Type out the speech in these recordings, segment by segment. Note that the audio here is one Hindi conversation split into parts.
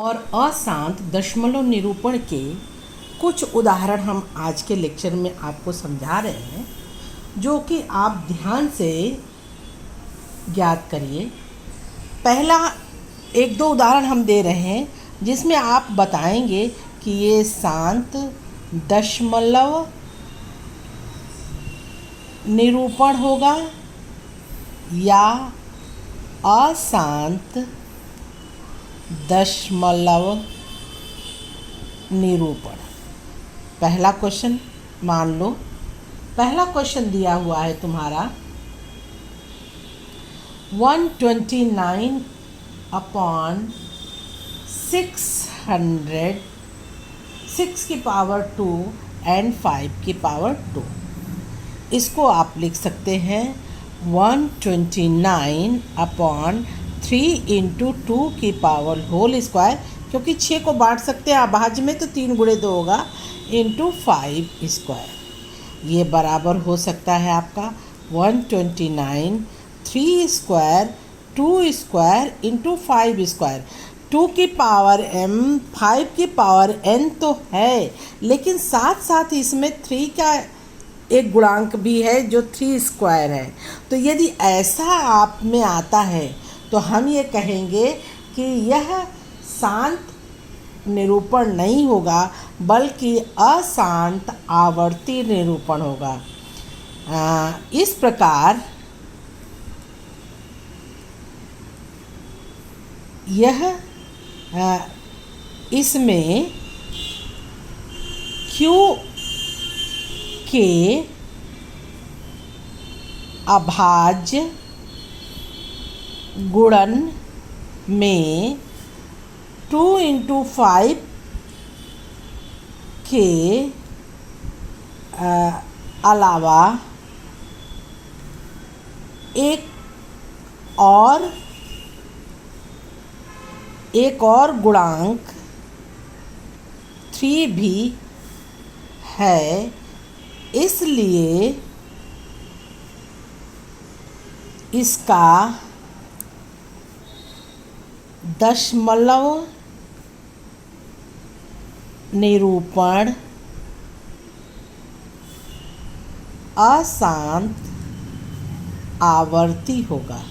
और अशांत दशमलव निरूपण के कुछ उदाहरण हम आज के लेक्चर में आपको समझा रहे हैं, जो कि आप ध्यान से ज्ञात करिए। पहला एक दो उदाहरण हम दे रहे हैं जिसमें आप बताएंगे कि ये शांत दशमलव निरूपण होगा या अशांत दशमलव निरूपण। पहला क्वेश्चन मान लो, पहला क्वेश्चन दिया हुआ है तुम्हारा 129 अपॉन 600 6 की पावर 2 एंड 5 की पावर 2। इसको आप लिख सकते हैं 129 अपॉन 3 इंटू 2 की पावर होल स्क्वायर, क्योंकि 6 को बांट सकते हैं अभाज्य में तो 3 गुणे 2 होगा, इंटू 5 स्क्वायर। ये बराबर हो सकता है आपका 129 3 स्क्वायर 2 स्क्वायर इंटू 5 स्क्वायर। 2 की पावर m 5 की पावर n तो है, लेकिन साथ साथ इसमें 3 का एक गुणांक भी है जो 3 स्क्वायर है। तो यदि ऐसा आप में आता है तो हम ये कहेंगे कि यह शांत निरूपण नहीं होगा, बल्कि अशांत आवर्ती निरूपण होगा। इस प्रकार यह इसमें Q के अभाज्य गुणन में 2 इंटू 5 के अलावा एक और गुणांक 3 भी है, इसलिए इसका दशमलव निरूपण अशांत आवर्ती होगा।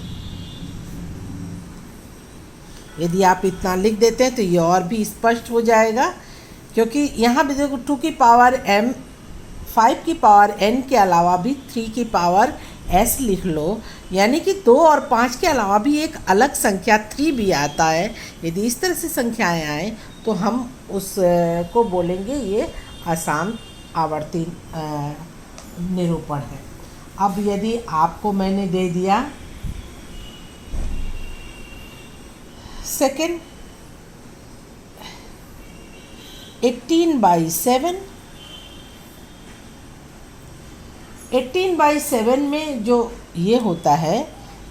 यदि आप इतना लिख देते हैं तो ये और भी स्पष्ट हो जाएगा, क्योंकि यहाँ भी देखो 2 की पावर m 5 की पावर n के अलावा भी 3 की पावर s लिख लो, यानी कि 2 और 5 के अलावा भी एक अलग संख्या 3 भी आता है। यदि इस तरह से संख्याएं आए तो हम उस को बोलेंगे ये अशांत आवर्ती निरूपण है। अब यदि आपको मैंने दे दिया सेकेंड 18/7, 18/7 में जो ये होता है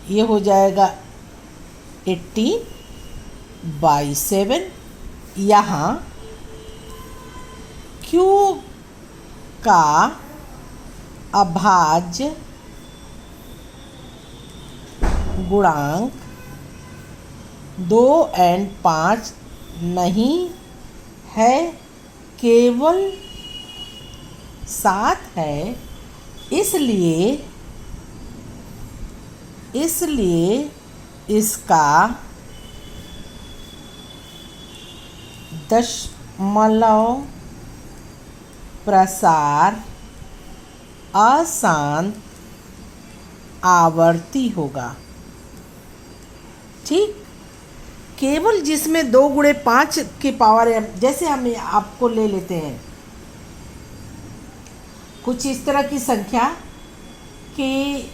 ये हो जाएगा 18/7। यहाँ Q का अभाज्य गुणांक 2 और 5 नहीं है, केवल 7 है। इसलिए इसका दशमलव प्रसार अशांत आवर्ती होगा। ठीक, केवल जिसमें 2 गुणे 5 की पावर है, जैसे हम आपको ले लेते हैं कुछ इस तरह की संख्या कि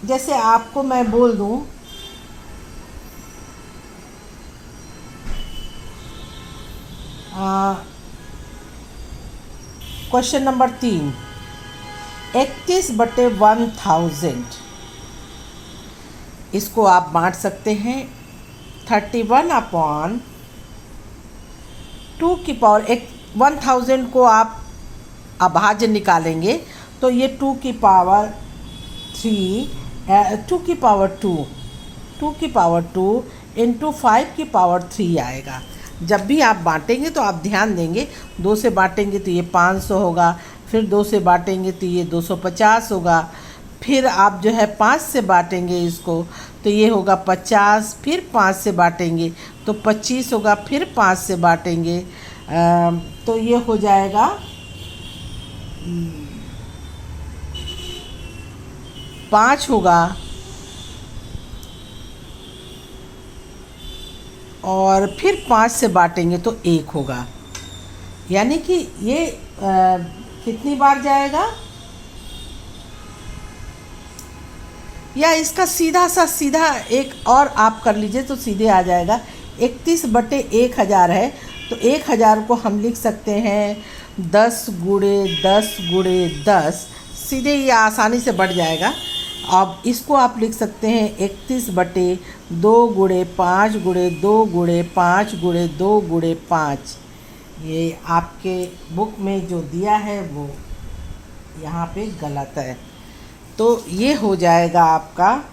जैसे आपको मैं बोल दूं क्वेश्चन नंबर 3 31/1000। इसको आप बांट सकते हैं 31 अपॉन 2 की पावर 1000 को आप अभाज्य निकालेंगे तो ये 2 की पावर 3 2 की पावर 2 इंटू 5 की पावर 3 आएगा। जब भी आप बांटेंगे तो आप ध्यान देंगे, 2 से बांटेंगे तो ये 500 होगा, फिर 2 से बांटेंगे तो ये 250 होगा, फिर आप जो है 5 से बांटेंगे इसको तो ये होगा 50, फिर 5 से बांटेंगे तो 25 होगा, फिर 5 से बांटेंगे तो ये हो जाएगा 5 होगा, और फिर 5 से बांटेंगे तो 1 होगा। यानी कि ये कितनी बार जाएगा, या इसका सीधा एक और आप कर लीजिए तो सीधे आ जाएगा। 31/1000 है तो 1000 को हम लिख सकते हैं 10 गुणे 10 गुणे 10, सीधे ये आसानी से बढ़ जाएगा। अब इसको आप लिख सकते हैं 31/2 गुणे 5 गुणे 2 गुणे 5 गुणे 2 गुणे 5। ये आपके बुक में जो दिया है वो यहाँ पे गलत है, तो ये हो जाएगा आपका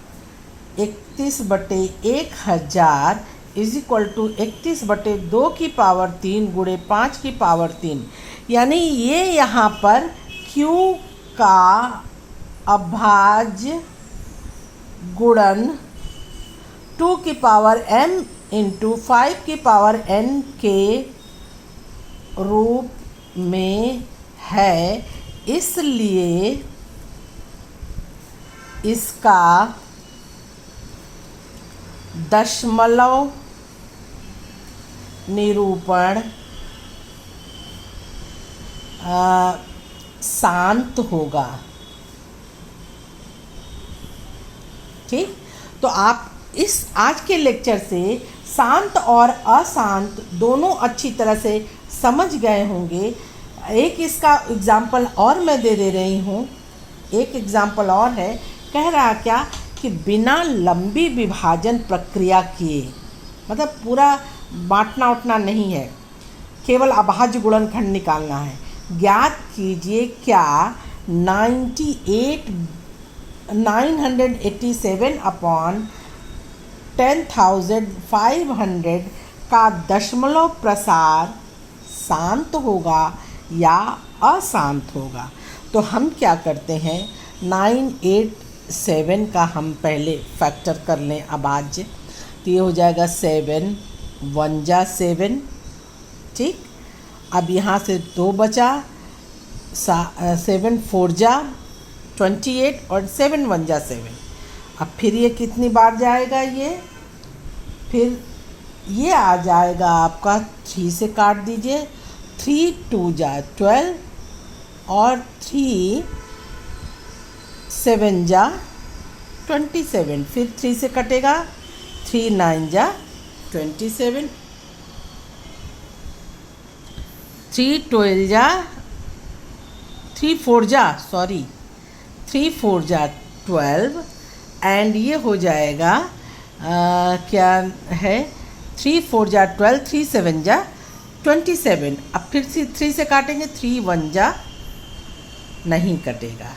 31/1000 इज इक्वल टू 31/2 की पावर 3 गुणे 5 की पावर 3। यानी ये यहाँ पर Q का अभाज्य गुणन 2 की पावर m इंटू 5 की पावर n के रूप में है, इसलिए इसका दशमलव निरूपण शांत होगा। ठीक, तो आप इस आज के लेक्चर से शांत और अशांत दोनों अच्छी तरह से समझ गए होंगे। एक इसका एग्जाम्पल और मैं दे रही हूँ, एक एग्जाम्पल और है, कह रहा क्या कि बिना लंबी विभाजन प्रक्रिया किए, मतलब पूरा बांटना उठना नहीं है, केवल अभाज्य गुणनखंड निकालना है। ज्ञात कीजिए क्या 987/10,500 का दशमलव प्रसार शांत होगा या अशांत होगा। तो हम क्या करते हैं, 987 का हम पहले फैक्टर कर लें अभाज्य, तो ये हो जाएगा 7 1 जा 7। ठीक, अब यहाँ से 2 बचा, 7 4 जा 28 और 7 1 जा 7। अब फिर ये कितनी बार जाएगा, ये फिर ये आ जाएगा आपका 3 से काट दीजिए, 3 2 जा 12 और 3 7 जा 27, फिर 3 से कटेगा, 3 9 जा 27, 3 12 जा 3 4 जा 12 एंड ये हो जाएगा क्या है, 3 4 जा 12, 3 7 जा 27। अब फिर से 3 से काटेंगे, 3 1 जा नहीं कटेगा।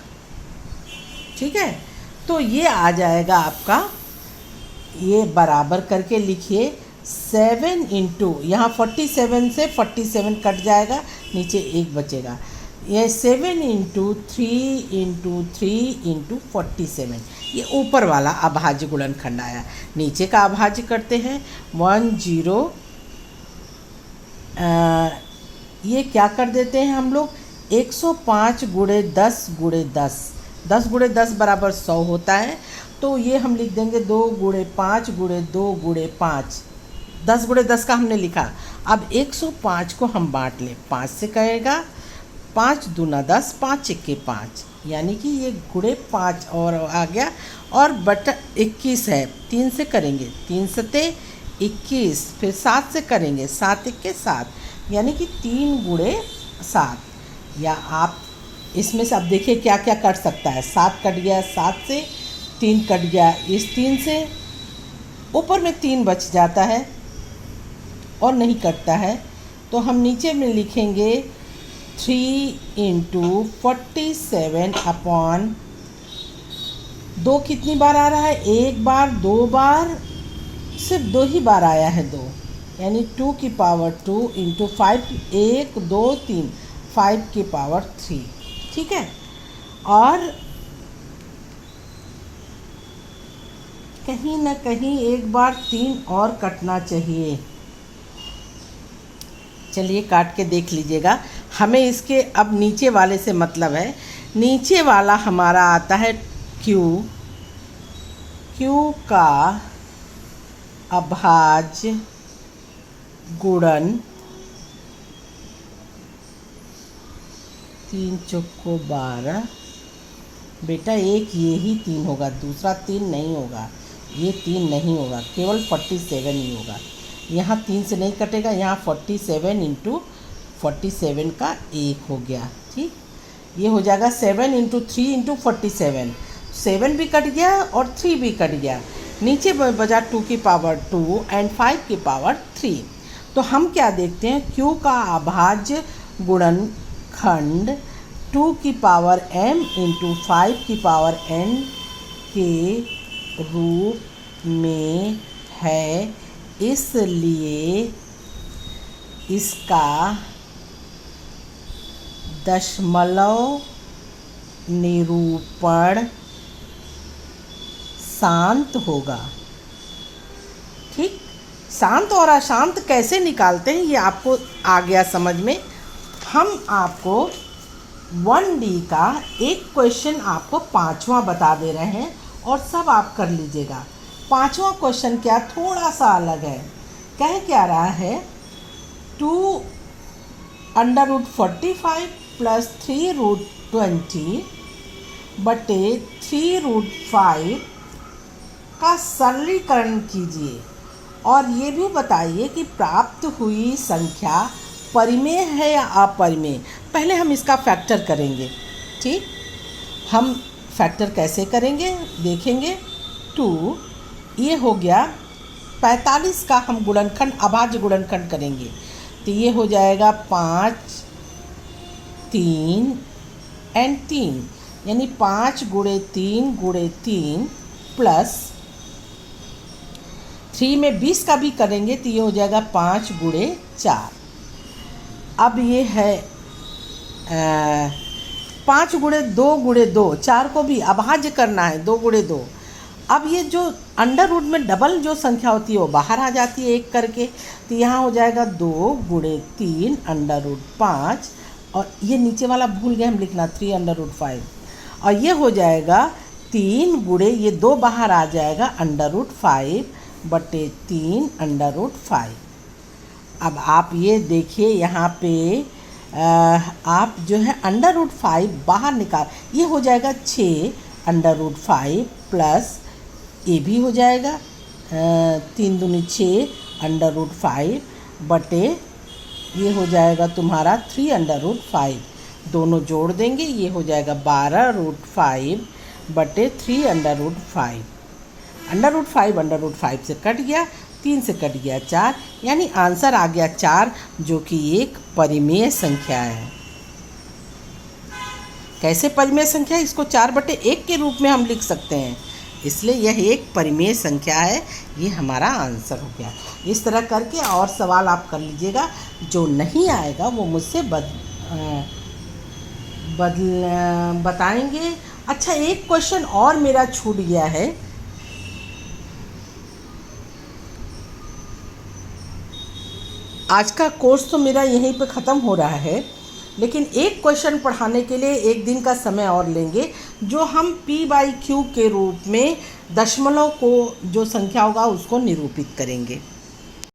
ठीक है, तो ये आ जाएगा आपका, ये बराबर करके लिखिए 7 इंटू, यहाँ 47 से 47 कट जाएगा, नीचे 1 बचेगा, ये 7 इंटू 3 इंटू 3 इंटू 47, ये ऊपर वाला अभाज्य गुणनखंड आया। नीचे का अभाज्य करते हैं 1 0, ये क्या कर देते हैं हम लोग, 105 गुणे 10 गुणे 10, 10 गुणे 10 बराबर 100 होता है, तो ये हम लिख देंगे 2 गुणे 5 गुणे 2 गुणे 5, 10 गुणे 10 का हमने लिखा। अब 105 को हम बांट लें, 5 से कहेगा, 5 दूना 10, 5 1 5, यानी कि ये गुणे 5 और आ गया, और बटा 21 है, 3 से करेंगे, 3 सते 21, फिर 7 से करेंगे, 7 1 7, यानी कि 3 गुणे 7। या आप इसमें से अब देखिए क्या क्या कट सकता है, 7 कट गया, 7 से 3 कट गया, इस 3 से ऊपर में 3 बच जाता है और नहीं कटता है, तो हम नीचे में लिखेंगे 3 इंटू 47 अपॉन 2 कितनी बार आ रहा है, 1 बार 2 बार सिर्फ 2 ही बार आया है 2, यानी 2 की पावर 2 इंटू 5, 1 2 3, 5 की पावर 3, ठीक है। और कहीं ना कहीं एक बार 3 और कटना चाहिए। चलिए काट के देख लीजिएगा। हमें इसके अब नीचे वाले से मतलब है। नीचे वाला हमारा आता है Q का अभाज्य गुणन 3 चौको 12। बेटा एक ये ही 3 होगा, दूसरा 3 नहीं होगा, ये 3 नहीं होगा, केवल 47 ही होगा। यहाँ 3 से नहीं कटेगा, यहाँ 47 इंटू 47 का 1 हो गया, ठीक। ये हो जाएगा 7 इंटू 3 इंटू 47, 7 भी कट गया और 3 भी कट गया। नीचे बचा 2 की पावर 2 एंड 5 की पावर 3। तो हम क्या देखते हैं, Q का अभाज्य गुणनखंड 2 की पावर m इंटू 5 की पावर n के रूप में है, इसलिए इसका दशमलव निरूपण शांत होगा, ठीक। शांत और अशांत कैसे निकालते हैं ये आपको आ गया समझ में। हम आपको 1D का एक क्वेश्चन आपको 5वां बता दे रहे हैं और सब आप कर लीजिएगा। 5वां क्वेश्चन क्या, थोड़ा सा अलग है। कह क्या रहा है, 2 √ 45 प्लस 3 √ 20 बटे 3 √ 5 का सरलीकरण कीजिए और ये भी बताइए कि प्राप्त हुई संख्या परिमेय है या अपरिमेय। पहले हम इसका फैक्टर करेंगे, ठीक। हम फैक्टर कैसे करेंगे देखेंगे। 2 ये हो गया 45 का हम गुणनखंड अभाज्य गुणनखंड करेंगे तो ये हो जाएगा 5 3 एंड 3, यानी 5 × 3 × 3 प्लस 3 में 20 का भी करेंगे तो ये हो जाएगा 5 × 4। अब ये है 5 × 2 × 2, 4 को भी अभाज्य करना है 2 × 2। अब ये जो अंडर रूट में डबल जो संख्या होती है वो बाहर आ जाती है एक करके, तो यहाँ हो जाएगा 2 × 3 √5 और ये नीचे वाला भूल गए हम लिखना 3 √5 और ये हो जाएगा 3 × ये 2 बाहर आ जाएगा √5 बटे 3 √5। अब आप ये देखिए यहाँ पे आप जो है √5 बाहर निकाल, ये हो जाएगा 6 √5 प्लस ये भी हो जाएगा 3 दूनी 6 √5 बटे ये हो जाएगा तुम्हारा 3 √5। दोनों जोड़ देंगे ये हो जाएगा 12 √5 बटे 3 √5। √5 से कट गया, 3 से कट गया 4, यानी आंसर आ गया 4 जो कि एक परिमेय संख्या है। कैसे परिमेय संख्या है, इसको 4/1 के रूप में हम लिख सकते हैं, इसलिए यह एक परिमेय संख्या है। ये हमारा आंसर हो गया। इस तरह करके और सवाल आप कर लीजिएगा, जो नहीं आएगा वो मुझसे बताएंगे। अच्छा एक क्वेश्चन और मेरा छूट गया है, आज का कोर्स तो मेरा यहीं पे ख़त्म हो रहा है, लेकिन एक क्वेश्चन पढ़ाने के लिए एक दिन का समय और लेंगे, जो हम P/Q के रूप में दशमलव को जो संख्या होगा उसको निरूपित करेंगे।